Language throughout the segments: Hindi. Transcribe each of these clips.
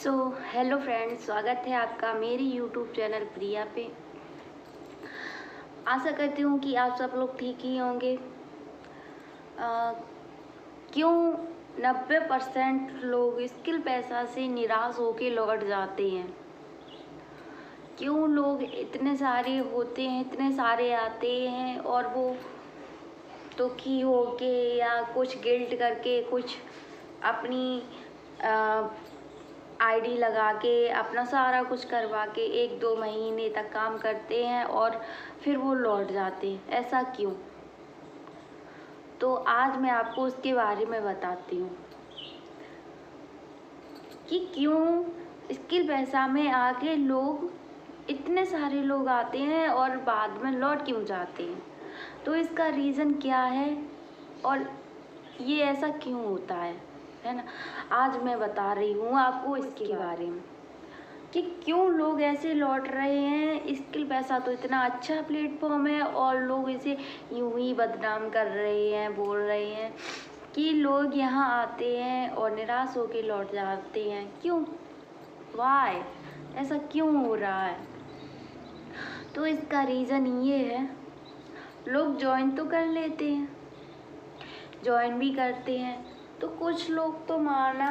सो हेलो फ्रेंड्स, स्वागत है आपका मेरी यूट्यूब चैनल प्रिया पे। आशा करती हूँ कि आप सब लोग ठीक ही होंगे। क्यों 90% लोग स्किल पैसा से निराश होके लौट जाते हैं? क्यों लोग इतने सारे होते हैं, इतने सारे आते हैं और वो दुखी होके या कुछ गिल्ट करके कुछ अपनी आईडी लगा के अपना सारा कुछ करवा के 1-2 महीने तक काम करते हैं और फिर वो लौट जाते हैं। ऐसा क्यों? तो आज मैं आपको उसके बारे में बताती हूँ कि क्यों स्किल पैसा में आके लोग इतने सारे लोग आते हैं और बाद में लौट क्यों जाते हैं। तो इसका रीज़न क्या है और ये ऐसा क्यों होता है ना। आज मैं बता रही हूँ आपको इसके बारे में कि क्यों लोग ऐसे लौट रहे हैं। स्किल पैसा तो इतना अच्छा प्लेटफॉर्म है और लोग इसे यूं ही बदनाम कर रहे हैं, बोल रहे हैं कि लोग यहाँ आते हैं और निराश होकर लौट जाते हैं। क्यों? वाई? ऐसा क्यों हो रहा है? तो इसका रीज़न ये है, लोग ज्वाइन तो कर लेते हैं, ज्वाइन भी करते हैं, तो कुछ लोग तो माना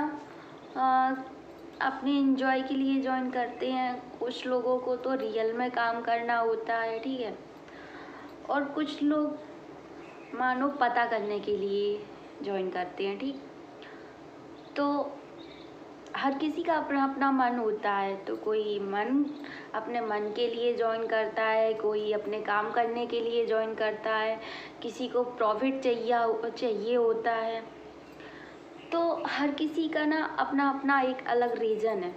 अपने एंजॉय के लिए ज्वाइन करते हैं, कुछ लोगों को तो रियल में काम करना होता है, ठीक है। और कुछ लोग मानो पता करने के लिए ज्वाइन करते हैं, ठीक। तो हर किसी का अपना अपना मन होता है, तो कोई अपने मन के लिए ज्वाइन करता है, कोई अपने काम करने के लिए ज्वाइन करता है, किसी को प्रॉफिट चाहिए होता है। तो हर किसी का ना अपना अपना एक अलग रीज़न है।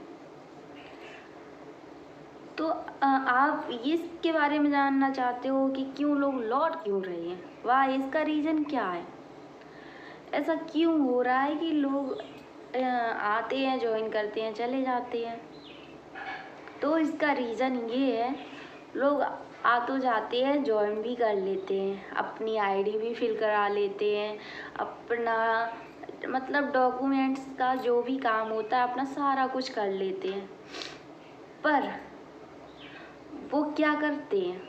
तो आप इसके बारे में जानना चाहते हो कि क्यों लोग लौट क्यों रहे हैं, वाह, इसका रीज़न क्या है, ऐसा क्यों हो रहा है कि लोग आते हैं, ज्वाइन करते हैं, चले जाते हैं। तो इसका रीज़न ये है, लोग आ तो जाते हैं, ज्वाइन भी कर लेते हैं, अपनी आईडी भी फिल करा लेते हैं, अपना मतलब डॉक्यूमेंट्स का जो भी काम होता है अपना सारा कुछ कर लेते हैं, पर वो क्या करते हैं,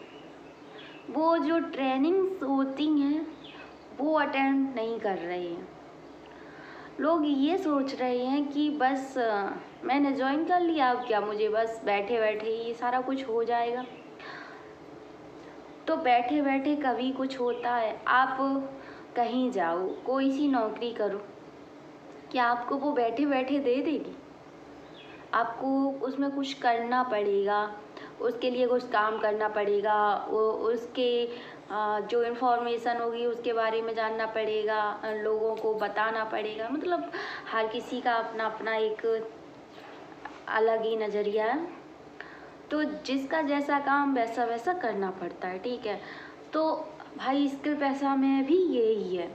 वो जो ट्रेनिंग्स होती हैं वो अटेंड नहीं कर रहे हैं। लोग ये सोच रहे हैं कि बस मैंने ज्वाइन कर लिया, अब क्या मुझे बस बैठे बैठे ही सारा कुछ हो जाएगा। तो बैठे बैठे कभी कुछ होता है? आप कहीं जाओ, कोई सी नौकरी करो, क्या आपको वो बैठे बैठे दे देगी? आपको उसमें कुछ करना पड़ेगा, उसके लिए कुछ काम करना पड़ेगा, वो उसके जो इन्फॉर्मेशन होगी उसके बारे में जानना पड़ेगा, लोगों को बताना पड़ेगा। मतलब हर किसी का अपना अपना एक अलग ही नज़रिया है, तो जिसका जैसा काम वैसा वैसा करना पड़ता है, ठीक है। तो भाई स्किल पैसा में भी यही है।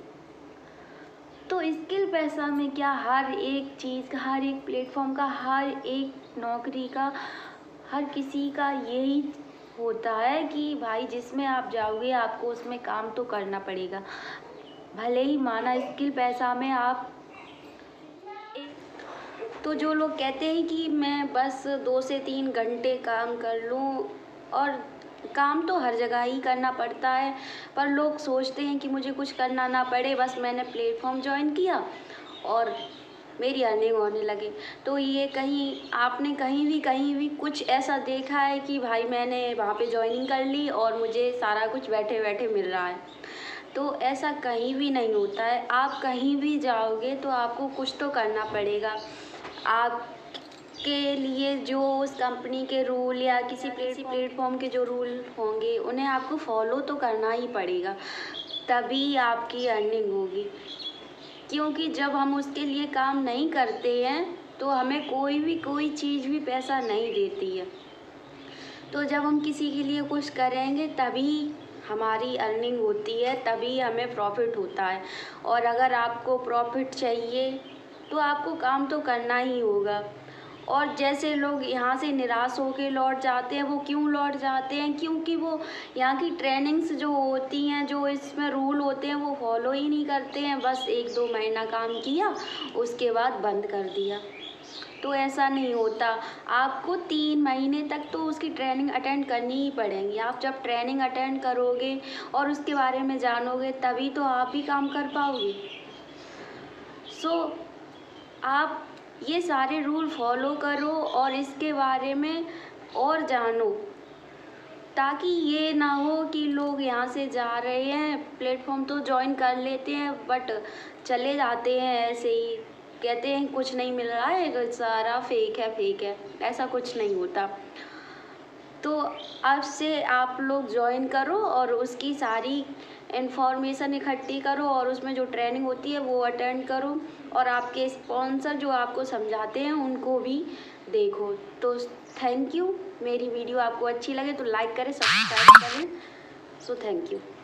तो स्किल पैसा में क्या हर एक चीज़ का, हर एक प्लेटफॉर्म का, हर एक नौकरी का, हर किसी का यही होता है कि भाई जिसमें आप जाओगे आपको उसमें काम तो करना पड़ेगा। भले ही माना स्किल पैसा में आप तो जो लोग कहते हैं कि मैं बस 2 से 3 घंटे काम कर लूँ, और काम तो हर जगह ही करना पड़ता है, पर लोग सोचते हैं कि मुझे कुछ करना ना पड़े, बस मैंने प्लेटफॉर्म ज्वाइन किया और मेरी अर्निंग होने लगे। तो ये कहीं आपने कहीं भी कुछ ऐसा देखा है कि भाई मैंने वहाँ पे ज्वाइनिंग कर ली और मुझे सारा कुछ बैठे बैठे मिल रहा है? तो ऐसा कहीं भी नहीं होता है। आप कहीं भी जाओगे तो आपको कुछ तो करना पड़ेगा। आपके लिए जो उस कंपनी के रूल या किसी प्लेटफॉर्म के जो रूल होंगे उन्हें आपको फॉलो तो करना ही पड़ेगा, तभी आपकी अर्निंग होगी। क्योंकि जब हम उसके लिए काम नहीं करते हैं तो हमें कोई चीज़ भी पैसा नहीं देती है। तो जब हम किसी के लिए कुछ करेंगे तभी हमारी अर्निंग होती है, तभी हमें प्रॉफिट होता है। और अगर आपको प्रॉफिट चाहिए तो आपको काम तो करना ही होगा। और जैसे लोग यहाँ से निराश होकर लौट जाते हैं, वो क्यों लौट जाते हैं? क्योंकि वो यहाँ की ट्रेनिंग्स जो होती हैं, जो इसमें रूल होते हैं, वो फॉलो ही नहीं करते हैं। बस 1-2 महीना काम किया, उसके बाद बंद कर दिया। तो ऐसा नहीं होता। आपको 3 महीने तक तो उसकी ट्रेनिंग अटेंड करनी ही पड़ेगी। आप जब ट्रेनिंग अटेंड करोगे और उसके बारे में जानोगे तभी तो आप ही काम कर पाओगे। आप ये सारे रूल फॉलो करो और इसके बारे में और जानो, ताकि ये ना हो कि लोग यहाँ से जा रहे हैं, प्लेटफॉर्म तो ज्वाइन कर लेते हैं बट चले जाते हैं ऐसे ही, कहते हैं कुछ नहीं मिल रहा है, सारा फेक है। ऐसा कुछ नहीं होता। तो अब से आप लोग ज्वाइन करो और उसकी सारी इन्फॉर्मेशन इकट्ठी करो और उसमें जो ट्रेनिंग होती है वो अटेंड करो और आपके स्पॉन्सर जो आपको समझाते हैं उनको भी देखो। तो थैंक यू। मेरी वीडियो आपको अच्छी लगे तो लाइक करें, सब्सक्राइब करें। So thank you.